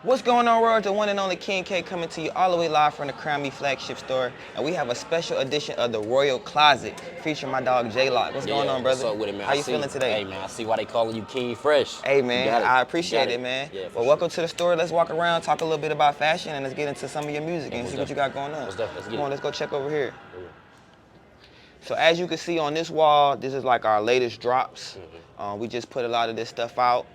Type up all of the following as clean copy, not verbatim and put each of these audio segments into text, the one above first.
What's going on, world? The one and only King K coming to you all the way live from the Krown Me flagship store, and we have a special edition of the Royal Closet featuring my dog J-Lock. What's going on, brother? What's up with it, man? How you feeling today? Hey, man, I see why they calling you King Fresh. Hey, man, I appreciate it, it, man. Yeah, well, welcome to the store. Let's walk around, talk a little bit about fashion, and let's get into some of your music and see what you got going on. Come on, let's go check over here. So as you can see on this wall, this is like our latest drops. We just put a lot of this stuff out.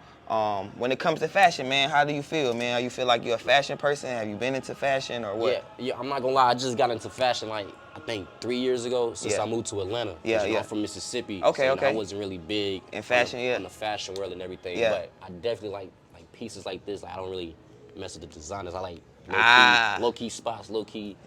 When it comes to fashion, man, how do you feel, man? Do you feel like you're a fashion person? Have you been into fashion or what? Yeah, I'm not gonna lie, I just got into fashion like, I think 3 years ago since I moved to Atlanta. I'm from Mississippi. Okay, so okay. I wasn't really big in fashion, in the fashion world and everything. But I definitely like pieces like this. Like, I don't really mess with the designers. I like low-key spots, low-key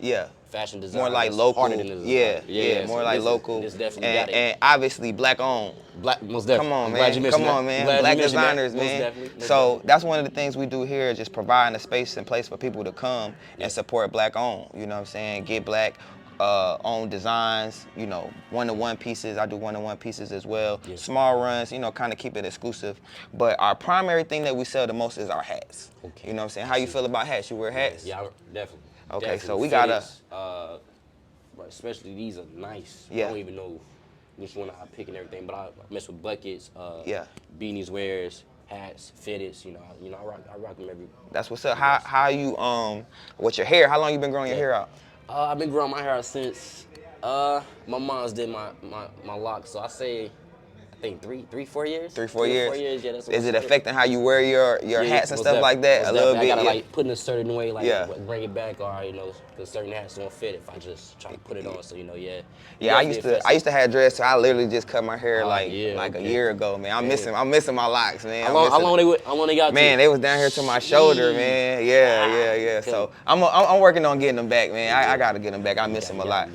fashion design. More like local. Yeah, more like local. This definitely got it. And obviously black owned. Most definitely. Come on, man. Come on, man. Black designers, man. So that's one of the things we do here, just providing a space and place for people to come and support black owned. You know what I'm saying? Get black owned designs, you know, one-to-one pieces. I do one-to-one pieces as well. Small runs, you know, kind of keep it exclusive. But our primary thing that we sell the most is our hats. You know what I'm saying? How you feel about hats? You wear hats? Yeah, definitely. Okay, definitely. So we got but especially these are nice. Yeah. I don't even know which one I pick and everything, but I mess with buckets, beanies, wears, hats, fitteds. You know, I rock them every. That's what's up. How you with your hair? How long you been growing your hair out? I've been growing my hair out since my mom's did my locks. So I say, I think 4 years. 4 years. 4 years. Yeah, that's what Is it affecting how you wear your hats and stuff like that? A little bit. I gotta like put in a certain way, like bring it back, or you know, because certain hats don't fit if I just try to put it on. So you know, I used to have dreads. So I literally just cut my hair like a year ago, man. I'm missing my locks, man. How long they got? Man, they was down here to my shoulder, man. Yeah. So I'm working on getting them back, man. I gotta get them back. I miss them a lot.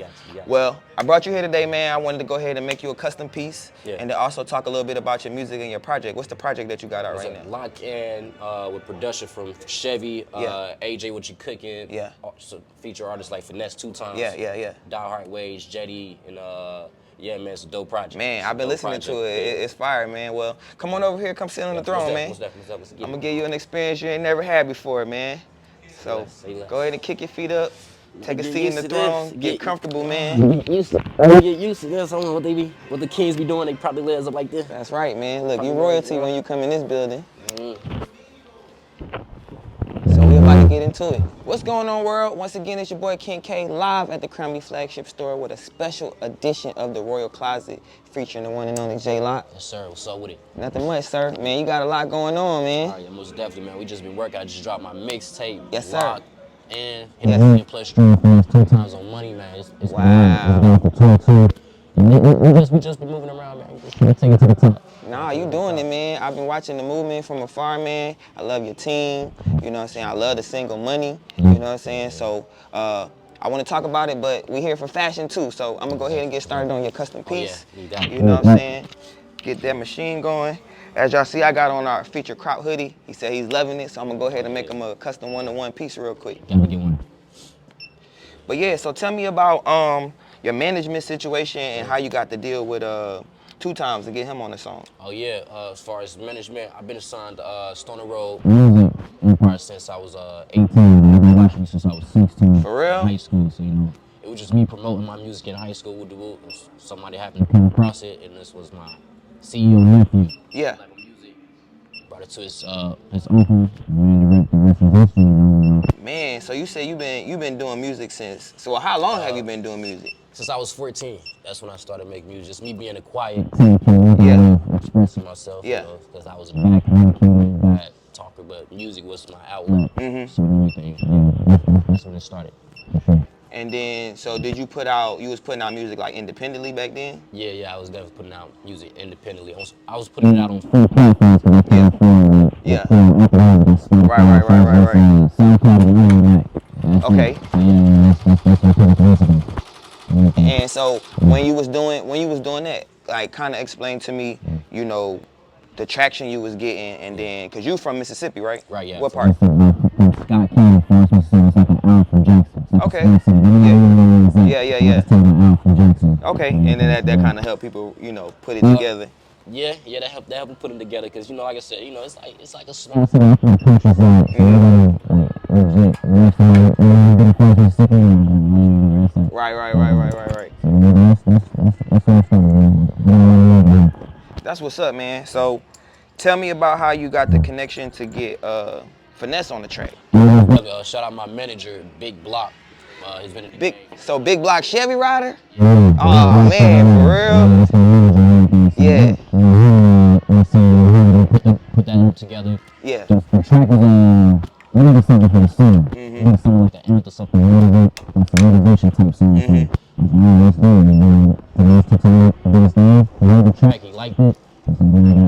Well, I brought you here today, man. I wanted to go ahead and make you a custom piece, and then also talk a little bit about your music and your project. What's the project that you got out right now? Lock in with production from Chevy, AJ, What You Cooking, so feature artists like Finesse 2 times, Die Hard Wage, Jetty, and yeah, man, it's a dope project. Man, I've been listening to it. It's fire, man. Well, come on over here, come sit on the throne, man. I'm gonna give you an experience you ain't never had before, man. So go ahead and kick your feet up. Take a seat in the throne. Get comfortable, man. Get used to this. I don't know what the kings be doing. They probably legs up like this. That's right, man. Look, you royalty when you come in this building. So we're about to get into it. What's going on, world? Once again, it's your boy King K live at the Krown Me flagship store with a special edition of the Royal Closet featuring the one and only J-Lock. Yes, sir. What's up with it? Nothing much, sir. Man, you got a lot going on, man. All right, yeah, most definitely, man. We just been working. I just dropped my mixtape. Yes, sir. And plus 2 times on money, man. It's wow. We just been moving around, man. Just take it to the top. Nah, you doing it, man. I've been watching the movement from afar, man. I love your team. You know what I'm saying? I love the single Money. You know what I'm saying? So I want to talk about it, but we here for fashion too. So I'm gonna go ahead and get started on your custom piece. You know what I'm saying? Get that machine going. As y'all see, I got on our feature crop hoodie. He said he's loving it, so I'm gonna go ahead and make him a custom one-to-one piece real quick. But yeah, so tell me about your management situation and how you got to deal with 2 times to get him on the song. Oh yeah, as far as management, I've been assigned to Stoner Road Empire since I was 18. I've been watching since I was 16. For real? High school, so you know, it was just me promoting my music in high school. Somebody happened to come across it, and this was my CEO nephew. Yeah. Brought it to his uncle. Man, so you say you've been doing music since. So how long have you been doing music? Since I was 14. That's when I started making music. Just me being a quiet, expressing myself. Yeah. Because I was a bad talker, but music was my outlet. So everything. That's when it started. And then, so did you was putting out music like independently back then? Yeah, I was definitely putting out music independently. I was putting it out on free platforms. Yeah. Right. Okay. And so when you was doing that, like kind of explain to me, you know, the traction you was getting, and then, cause you from Mississippi, right? Right, yeah. What part? Scott County, Mississippi. It's like an hour from Jackson. Okay. Yeah. Okay, and then that kind of help people, you know, put it together. Yeah, that helped me put them together, cause you know, like I said, you know, it's like a small city. Right. That's what's up, man. So, tell me about how you got the connection to get Finesse on the track. Shout out my manager, Big Block. He's been in the Big, game. so Big Block Chevy rider? Oh man, for real? Yeah. Put that together. Yeah. The track is we needed something for the scene. We needed something like the anthem, something motivate, some motivation type song. So I was like, let's do it. And then took some do his thing. He heard the track, he liked it. I was like, I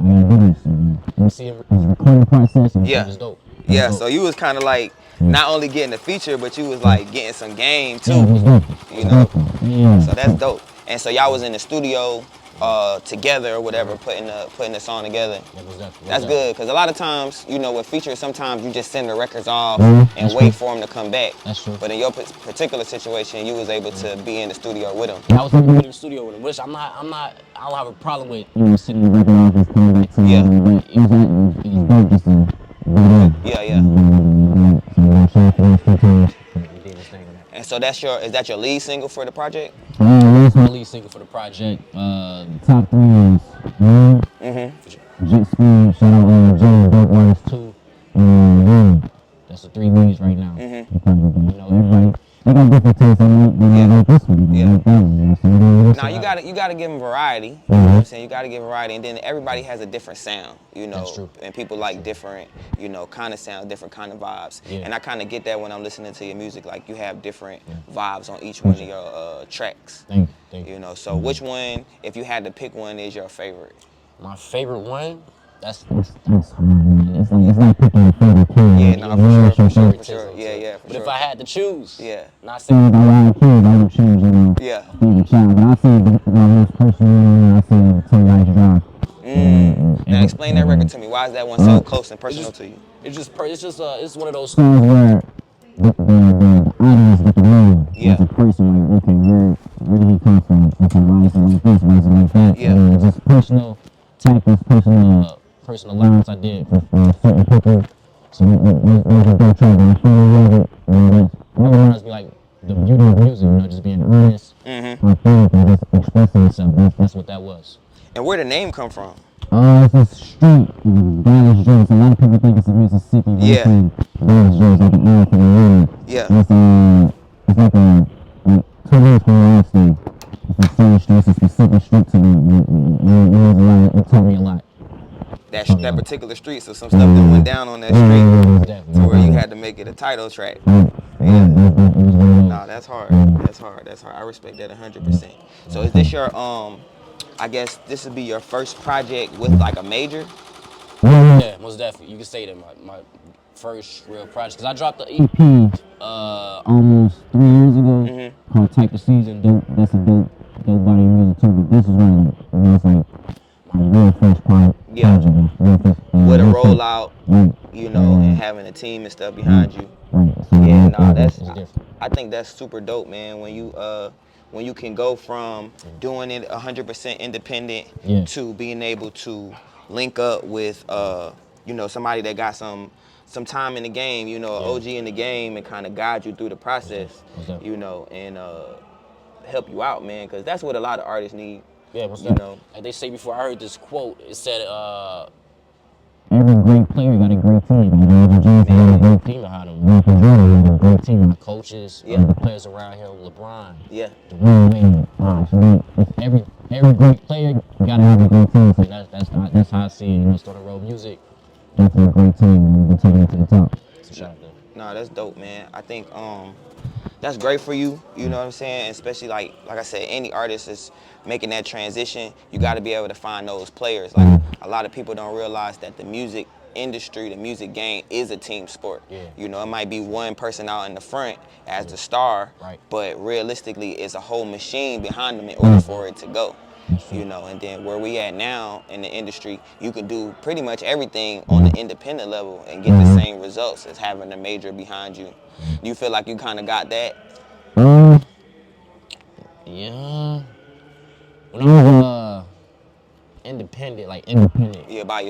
gotta do this. And you see his recording process, and it was dope. Yeah, so you was kind of like not only getting the feature, but you was like getting some game too. You know, so that's dope. And so y'all was in the studio together or whatever, putting the song together. That's good, because a lot of times, you know, with features, sometimes you just send the records off and wait for them to come back. That's true. But in your particular situation, you was able to be in the studio with them. I was able to be in the studio with him, which I don't have a problem with. You know, sitting the record off and coming back to it was dope just to And so is that your lead single for the project? That's my lead single for the project. Top 3 is Jet Speed, shout out Jay, Dope Waters 2, that's the 3 leads right now. You know, everybody, they got different tastes. I like this one, I like that one. Now you gotta give them variety. You know what I'm saying? You gotta give variety, and then everybody has a different sound. You know, that's true. And people like different, you know, kind of sound, different kind of vibes. And I kind of get that when I'm listening to your music. Like you have different vibes on each one of your tracks. Thank you. You know, so which one, if you had to pick one, is your favorite? My favorite one? That's hard, man. It's like picking a favorite kid. Yeah, no, for sure. Yeah, for but sure. if I had to choose, not saying I like kids, I would choose, you know, favorite child. But I say the most personal, I say Tell Guys Drive. Now explain that record to me. Why is that one so close and personal to you? It's one of those songs where the audience get to know as a person, like, okay, where did he come from? Okay, why is it like this? Why is it like that? And just personal tactics, personal lines I did for certain people. So there's a dope track, and I really love it. And it reminds me like the beauty of music, you know, just being honest, authentic, and just expressing yourself. That's what that was. And where did the name come from? It's a street, Dallas Jones. A lot of people think it's in Mississippi, but it's in Dallas Jones, like an hour from the road. It's like 2 minutes from where I stay. It's a same street, it's a specific street to me. It taught me a lot. That particular street, so some stuff that went down on that street to where you had to make it a title track. No, that's hard. I respect that 100%. So is this your I guess this would be your first project with like a major? Yeah, most definitely. You can say that my first real project. Cause I dropped the EP almost 3 years ago called Type of Season. That's a dope body of music too. But this is one of like my real first project. With a rollout, you know, and having a team and stuff behind you. I think that's super dope, man. When you can go from doing it 100% independent to being able to link up with, you know, somebody that got some time in the game, you know, OG in the game, and kind of guide you through the process, you know, and help you out, man, because that's what a lot of artists need. Yeah, you know. Like they say before, I heard this quote. It said, every great player got a great team. Every Jones got a great team behind him. Michael Jordan got a great team. The coaches, the players around him, LeBron, the real Wayne. Every great player got to have a great team. So that's how I see it. You know, starting road music. Definitely a great team, and we've been taking it to the top. No, that's dope, man. I think that's great for you. You know what I'm saying? Especially like I said, any artist is making that transition. You got to be able to find those players. Like a lot of people don't realize that the music industry, the music game is a team sport. You know, it might be one person out in the front as the star, but realistically, it's a whole machine behind them in order for it to go. You know, and then where we at now in the industry, you can do pretty much everything on the independent level and get the same results as having a major behind you. Do you feel like you kind of got that? Yeah. When I was independent. Yeah, by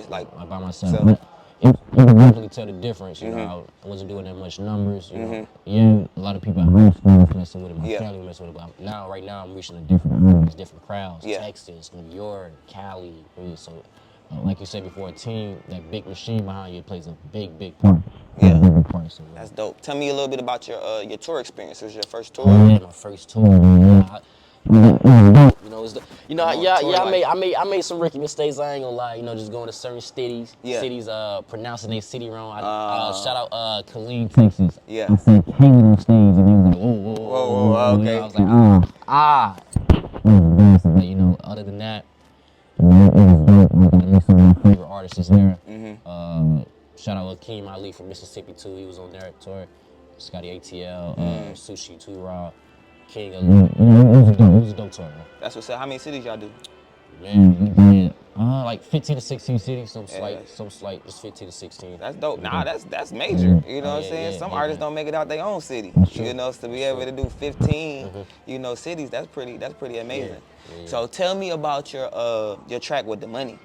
myself. you can really tell the difference. You know, I wasn't doing that much numbers. You know, yeah, a lot of people at high school was messing with it. My family was messing with it. But now, right now, I'm reaching a different audience, different crowds. Texas, New York, Cali. So, like you said before, a team, that big machine behind you plays a big part. So, that's dope. Tell me a little bit about your tour experience. It was your first tour? Yeah, my first tour. Yeah. You know, I made some rookie mistakes. I ain't gonna lie. You know, just going to certain cities, pronouncing their city wrong. Shout out Killeen, Texas. I said Caleb on stage, and they was like, whoa, okay. I was like, It was embarrassing, but you know, other than that, you know, it was dope. I got to meet some of my favorite artists there. Shout out Akeem Ali from Mississippi too. He was on their tour. Scotty ATL, Sushi, Too Raw. King of, you know, it was a dope tour, man. That's what's up. How many cities y'all do? Man, we did like 15 to 16 cities, some slight, just 15 to 16. That's dope. Nah, that's major. You know what I'm saying? Some artists don't make it out their own city. You know, to be able to do 15, you know, cities, that's pretty amazing. So tell me about your track with the Money.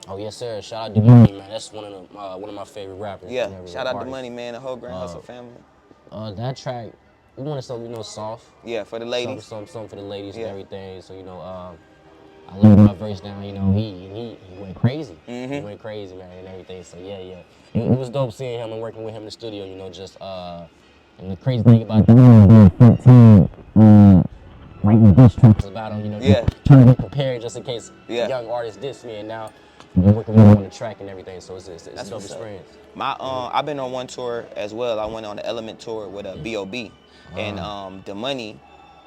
Oh yes, sir. Shout out to Money, man. That's one of my favorite rappers. Yeah. Shout out to Money, man. The whole Grand Hustle family. That track. We wanted something, you know, soft. Yeah, for the ladies. Something for the ladies and everything. So, you know, I laid my verse down, you know, he went crazy. He went crazy, man, and everything. So, yeah. It was dope seeing him and working with him in the studio, you know, just, and the crazy thing about that was being 14, writing diss tracks about him, you know, trying to be prepared just in case young artists diss me, and now we're working with him on the track and everything, so it's a dope experience. I've been on one tour as well. I went on the Element tour with B.O.B. And the Money,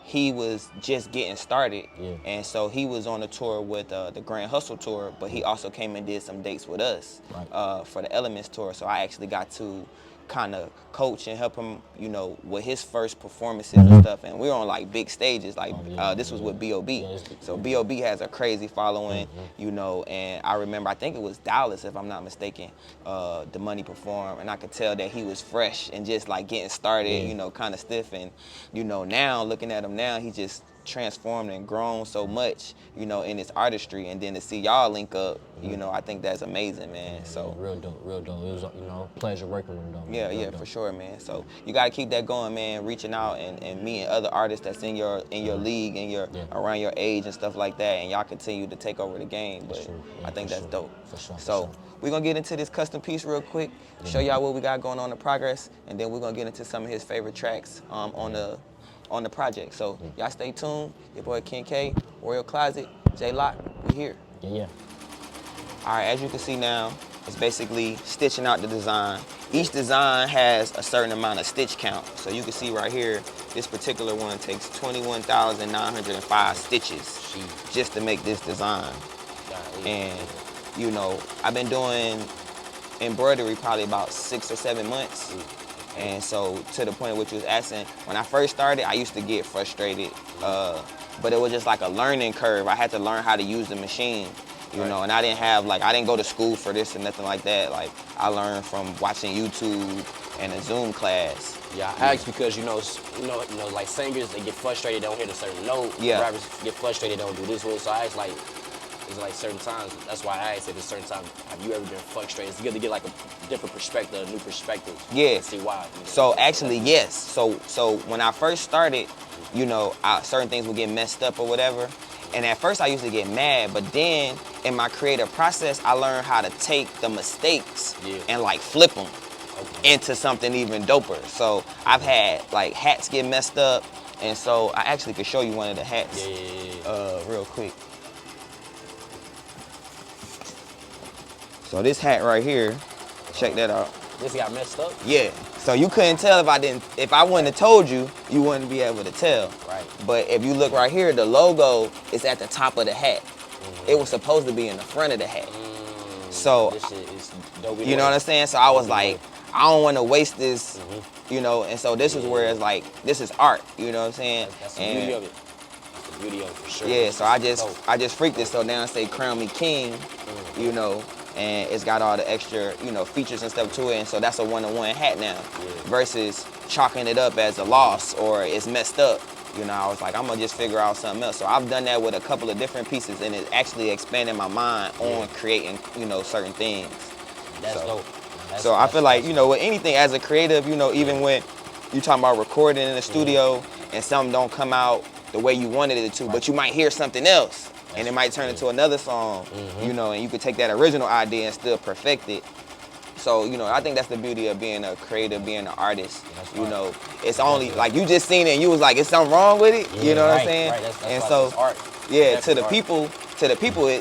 he was just getting started, and so he was on the tour with the Grand Hustle tour, but he also came and did some dates with us for the Elements tour. So I actually got to kind of coach and help him, you know, with his first performances and stuff. And we were on like big stages, like this was with B.O.B. So B.O.B. has a crazy following, you know, and I remember, I think it was Dallas, if I'm not mistaken, the Money performed, and I could tell that he was fresh and just like getting started, you know, kind of stiff. And, you know, now looking at him now, he just transformed and grown so much, you know, in his artistry, and then to see y'all link up, you know, I think that's amazing, man. So real dope. It was, you know, pleasure working with him, though. Yeah, for sure, man. So you gotta keep that going, man. Reaching out and meeting other artists that's in your league and your around your age and stuff like that, and y'all continue to take over the game. But I think that's dope. For sure. So we're gonna get into this custom piece real quick, show y'all what we got going on in progress, and then we're gonna get into some of his favorite tracks on the project. So y'all stay tuned. Your boy Ken K, Royal Closet, J Lock, we here. Yeah. All right, as you can see now, it's basically stitching out the design. Each design has a certain amount of stitch count. So you can see right here, this particular one takes 21,905 stitches just to make this design. And, you know, I've been doing embroidery probably about 6 or 7 months. And so to the point of what you was asking, when I first started, I used to get frustrated, but it was just like a learning curve. I had to learn how to use the machine, you know, and I didn't go to school for this and nothing like that. Like, I learned from watching YouTube and a Zoom class. Yeah, I asked because, you know, like singers, they get frustrated, they don't hit a certain note. Rappers get frustrated, they don't do this one. So I asked, like, it's like certain times, that's why I asked at a certain time, have you ever been frustrated? It's good to get like a different perspective, a new perspective. Yeah. And see why. You know? So actually, yes. So when I first started, you know, certain things would get messed up or whatever. And at first I used to get mad, but then in my creative process, I learned how to take the mistakes and like flip them into something even doper. So I've had like hats get messed up, and so I actually could show you one of the hats real quick. So this hat right here, check that out. This got messed up? Yeah. So you couldn't tell if I wouldn't have told you, you wouldn't be able to tell. Right. But if you look right here, the logo is at the top of the hat. It was supposed to be in the front of the hat. So, this shit is dope. You know what I'm saying? So I was like, I don't want to waste this, you know, and so this is where it's like, this is art, you know what I'm saying? That's the beauty of it. That's the beauty of it, for sure. Yeah, so I just freaked it, so now I say Krown Me King, you know, and it's got all the extra, you know, features and stuff to it, and so that's a one-on-one hat now, versus chalking it up as a loss or it's messed up. You know, I was like, I'm gonna just figure out something else. So I've done that with a couple of different pieces, and it actually expanded my mind on creating, you know, certain things. That's dope. So I feel like, you know, with anything as a creative, you know, even when you talking about recording in the studio and something don't come out the way you wanted it to, but you might hear something else and it might turn into another song, you know, and you could take that original idea and still perfect it. So, you know, I think that's the beauty of being a creative, being an artist. You know, it's only, like, you just seen it and you was like, is something wrong with it? You know what I'm saying? That's and so, art. yeah, to the people,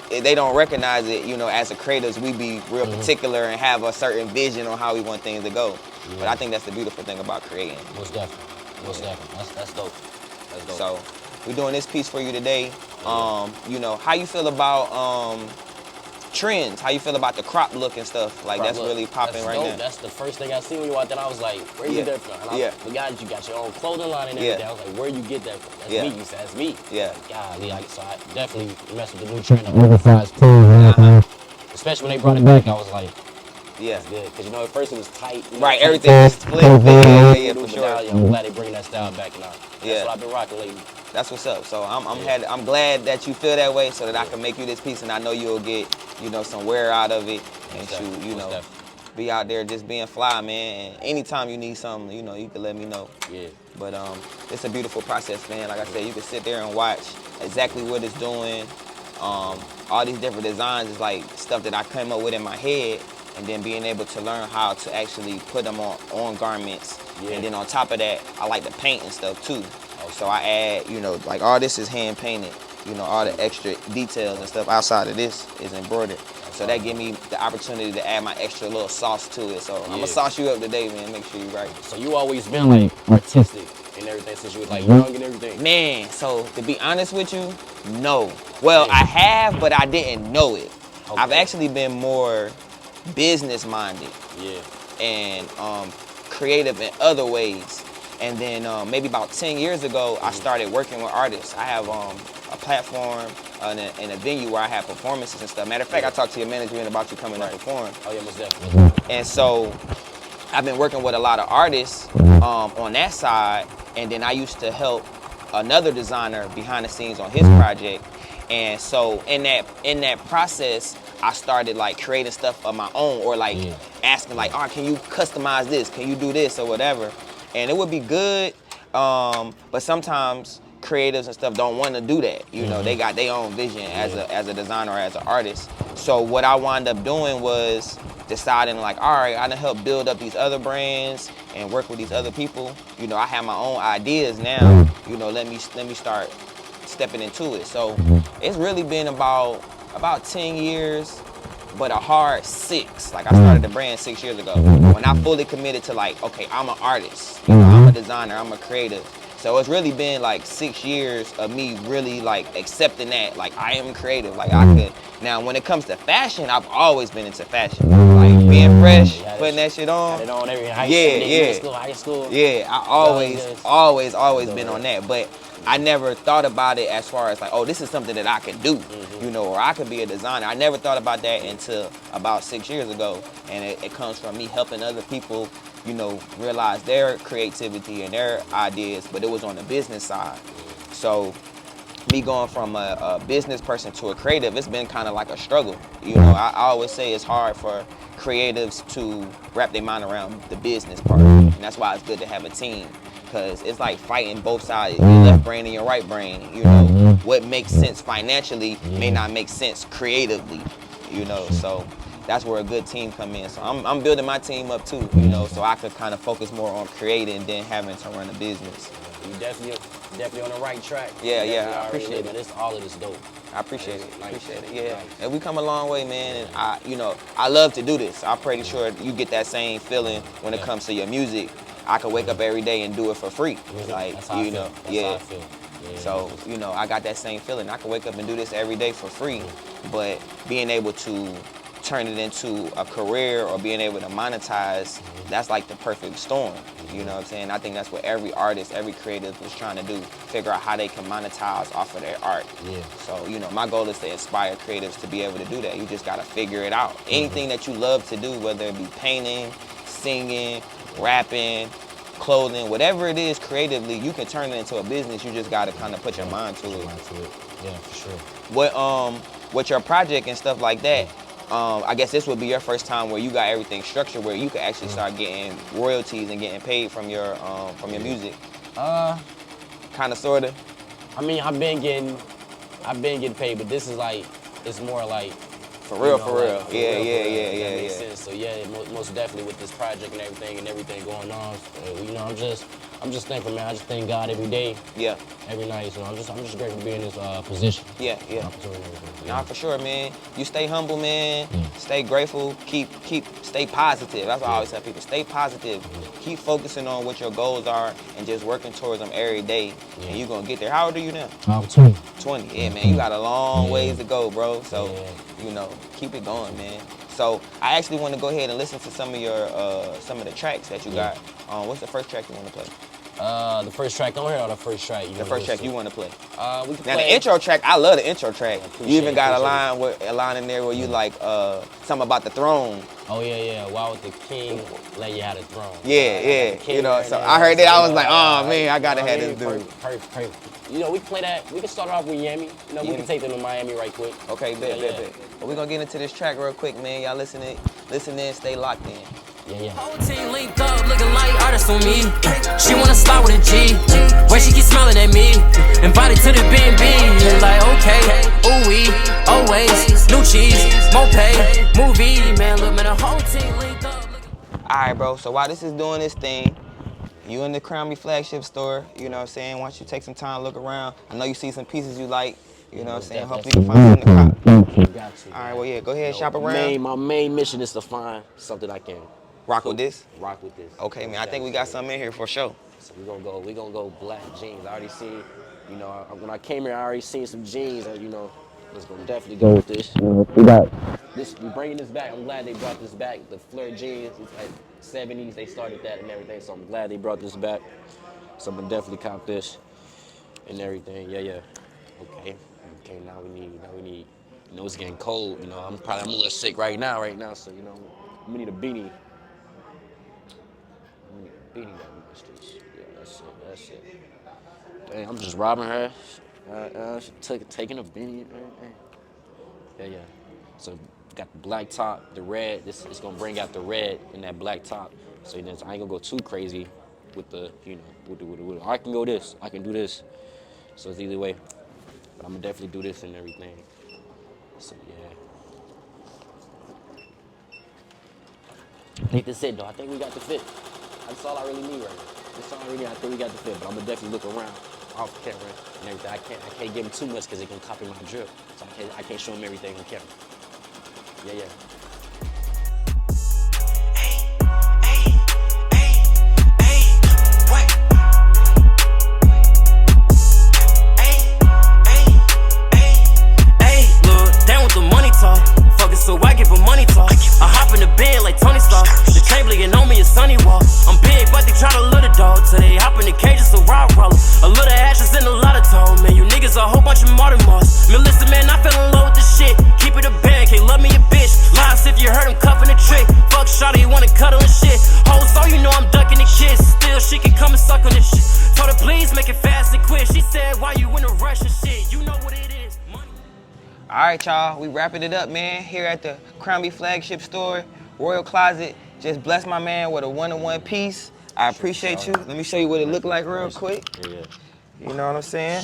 they don't recognize it. You know, as a creatives, we be real particular and have a certain vision on how we want things to go. But I think that's the beautiful thing about creating. Most definitely. Most definitely. That's dope. That's dope. So, we're doing this piece for you today. You know, how you feel about trends? How you feel about the crop look and stuff? Like, that's really popping right now. That's the first thing I seen when you walked in. I was like, where you get that from? And I forgot you got your own clothing line and everything. I was like, where you get that from? That's me. You said, that's me. Yeah. Golly, so I definitely messed with the new trend of oversized clothes. Especially when they brought it back, I was like, that's good. Because, you know, at first it was tight. Right, everything was split. Yeah, for sure. I'm glad they bringing that style back now. That's what I've been rocking lately. That's what's up. So I'm glad that you feel that way, so that I can make you this piece, and I know you'll get, you know, some wear out of it, and you know, be out there just being fly, man. And anytime you need something, you know, you can let me know. Yeah. But it's a beautiful process, man. Like I said, you can sit there and watch exactly what it's doing. All these different designs is like stuff that I came up with in my head, and then being able to learn how to actually put them on garments. And then on top of that, I like to paint and stuff too. So I add, you know, like all this is hand painted, you know, all the extra details and stuff outside of this is embroidered. So that give me the opportunity to add my extra little sauce to it. So I'm gonna sauce you up today, man, make sure you're right. So you always been like artistic and everything since you was like young and everything? Man, so to be honest with you, no. Well, I have, but I didn't know it. I've actually been more business minded and creative in other ways. And then maybe about 10 years ago, I started working with artists. I have a platform and a venue where I have performances and stuff. Matter of fact, I talked to your management about you coming to perform. Oh, yeah, most definitely. And so I've been working with a lot of artists on that side. And then I used to help another designer behind the scenes on his project. And so in that process, I started like creating stuff of my own, or like asking like, can you customize this? Can you do this or whatever? And it would be good, but sometimes creatives and stuff don't want to do that. You know, they got their own vision as a designer or as an artist. So what I wound up doing was deciding like, all right, I done help build up these other brands and work with these other people. You know, I have my own ideas now. You know, let me start stepping into it. So it's really been about 10 years. But a hard 6. Like I started the brand 6 years ago when I fully committed to like, okay, I'm an artist, you know, I'm a designer, I'm a creative. So it's really been like 6 years of me really like accepting that, like I am creative, like I could. Now when it comes to fashion, I've always been into fashion, like being fresh, putting that shit on. Had it on every high school. Yeah, I always been on that, but I never thought about it as far as like, oh, this is something that I could do, you know, or I could be a designer. I never thought about that until about 6 years ago. And it comes from me helping other people, you know, realize their creativity and their ideas, but it was on the business side. So me going from a business person to a creative, it's been kind of like a struggle. You know, I always say it's hard for creatives to wrap their mind around the business part. And that's why it's good to have a team. Because it's like fighting both sides, your left brain and your right brain. You know, what makes sense financially may not make sense creatively, you know, so that's where a good team come in. So I'm building my team up too, you know, so I could kind of focus more on creating than having to run a business. You definitely on the right track. Yeah, I appreciate it. It's all of this dope. I appreciate it. Yeah. And we come a long way, man, and I love to do this. I'm pretty sure you get that same feeling when it comes to your music. I could wake up every day and do it for free. Like, you know, So, you know, I got that same feeling. I can wake up and do this every day for free, but being able to turn it into a career or being able to monetize, that's like the perfect storm. You know what I'm saying? I think that's what every artist, every creative is trying to do, figure out how they can monetize off of their art. So, you know, my goal is to inspire creatives to be able to do that. You just got to figure it out. Anything that you love to do, whether it be painting, singing, rapping, clothing, whatever it is creatively, you can turn it into a business. You just got to kind of put your mind to it. Yeah, for sure. With your project and stuff like that, I guess this would be your first time where you got everything structured where you could actually start getting royalties and getting paid from your music. Kind of, sorta. I mean, I've been getting paid, but this is like, it's more like. For real, you know, for real. Like, Yeah. That makes sense. So yeah, most definitely with this project and everything going on, you know, I'm just thankful, man. I just thank God every day. Yeah. Every night. So I'm just grateful to be in this position. Yeah. Nah, for sure, man. You stay humble, man. Stay grateful. Stay positive. That's what I always tell people. Stay positive. Keep focusing on what your goals are and just working towards them every day. And you're gonna get there. How old are you now? I'm 20. 20. Yeah, man. You got a long ways to go, bro. So, you know, keep it going, man. So I actually want to go ahead and listen to some of your some of the tracks that you got. What's the first track you want to play? The first track, don't hear all the first track. The first track you want to play. We can now play. The intro track, I love the intro track. You even got appreciate a line in there where you like something about the throne. Oh yeah. Why would the king let you have the throne? Yeah. You know, so I heard that, I was like, oh man, I gotta have this dude. Perfect. You know, we can play that. We can start off with Miami. You know, we can take them to Miami right quick. Okay, bet. But we're gonna get into this track real quick, man. Y'all listen in, stay locked in. Yeah. Whole team linked up, looking like artists on me. She wanna slide with a G, where she keep smiling at me. Invited to the B&B, like okay, ooh wee, always, new cheese, more pay, movie, man, look, man, the whole team linked up. All right, bro, so while this is doing this thing, you in the Krown Me flagship store, you know what I'm saying? Why don't you take some time to look around? I know you see some pieces you like, you know what I'm saying? Hopefully you can find something to cop. Got you. All right, well, yeah, go ahead, shop around. My main mission is to find something I can rock with this? Rock with this. Okay, man, I think we got something in here for sure. So we gonna go black jeans. I already seen, you know, when I came here, I already seen some jeans, and you know, let's go definitely go with this. We got We bringing this back. I'm glad they brought this back. The flare jeans, it's like 70s, they started that and everything. So I'm glad they brought this back. So I'm gonna definitely cop this and everything. Yeah. Okay. Now we need. You know, it's getting cold. You know, I'm a little sick right now. So you know, we need a beanie. Beanie that match this. Yeah, that's it. Dang, I'm just robbing her. Taking a beanie. Yeah. So got the black top, the red. This is gonna bring out the red in that black top. So you know, I ain't gonna go too crazy with the, you know, with the. I can go this. I can do this. So it's either way. But I'm gonna definitely do this and everything. So yeah. I think that's it though. I think we got the fit. That's all I really need right now. That's all I really need. I think we got the fit, but I'm gonna definitely look around off camera and everything. I can't give him too much because they can copy my drip. So I can't show him everything on camera. Yeah. So I give him money talk. I hop in the bed like Tony Stark. The train blinking on me is sunny wall. I'm big, but they try to lure the dog. So they hop in the cages to rock roller. A little ashes and a lot of tone. Man, you niggas a whole bunch of Martin Moss. Man, listen, man, I fell in love with this shit. Keep it a band, can't love me a bitch. Lies if you heard him cuffing a trick. Fuck shawty, you wanna cuddle and shit. Whole so you know I'm ducking the kiss. Still, she can come and suck on this shit. Told her please make it fast and quick. She said, why you in a rush and shit? You know what it is. Money. All right, y'all, we wrapping it up, man. Here at the Krown Me flagship store, Royal Closet. Just bless my man with a one-on-one piece. I appreciate you. Let me show you what it looked like real quick. Yeah. You know what I'm saying?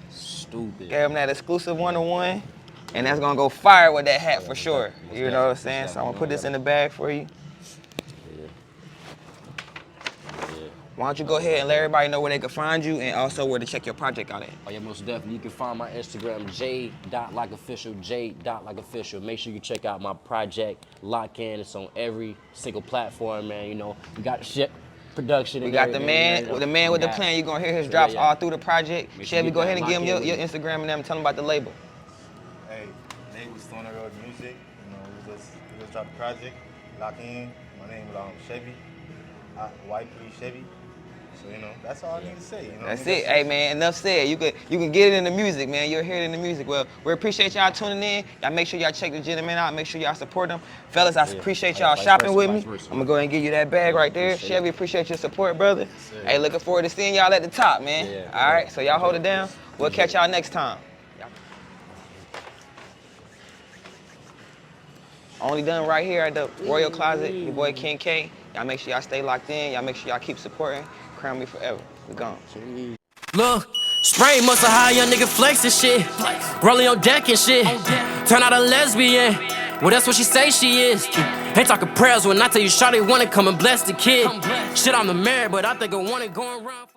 Stupid. Gave him that exclusive one-on-one, and that's gonna go fire with that hat for sure. You know what I'm saying? So I'm gonna put this in the bag for you. Why don't you go ahead and let everybody know where they can find you and also where to check your project out at. Oh yeah, most definitely. You can find my Instagram, j.likeofficial, j.likeofficial. Make sure you check out my project, Lock In. It's on every single platform, man. You know, we got shit production. We got the man with the plan. You're gonna hear his drops all through the project. Chevy, go ahead and give him your Instagram and them. Tell them about the label. Hey, label Stoner Road Music. You know, we just dropped the project, Lock In. My name is Chevy, White Police Chevy. So, you know, that's all I need to say. You know That's it. Hey, man, enough said. You can get it in the music, man. You'll hear it in the music. Well, we appreciate y'all tuning in. Y'all make sure y'all check the gentleman out. Make sure y'all support them. Fellas, I appreciate y'all shopping with me. I'm going to go ahead and give you that bag right there. Chevy, appreciate your support, brother. Hey, looking forward to seeing y'all at the top, man. All right, so y'all hold it down. We'll catch y'all next time. Only done right here at the Royal Closet. Your boy King K. Y'all make sure y'all stay locked in. Y'all make sure y'all keep supporting. Crown Me forever. We gone. Look, spray muscle high, young nigga flex and shit. Rolling on deck and shit. Turn out a lesbian. Well, that's what she say she is. Ain't talking prayers when I tell you shawty wanna come and bless the kid. Shit, I'm the mayor, but I think I want it going round.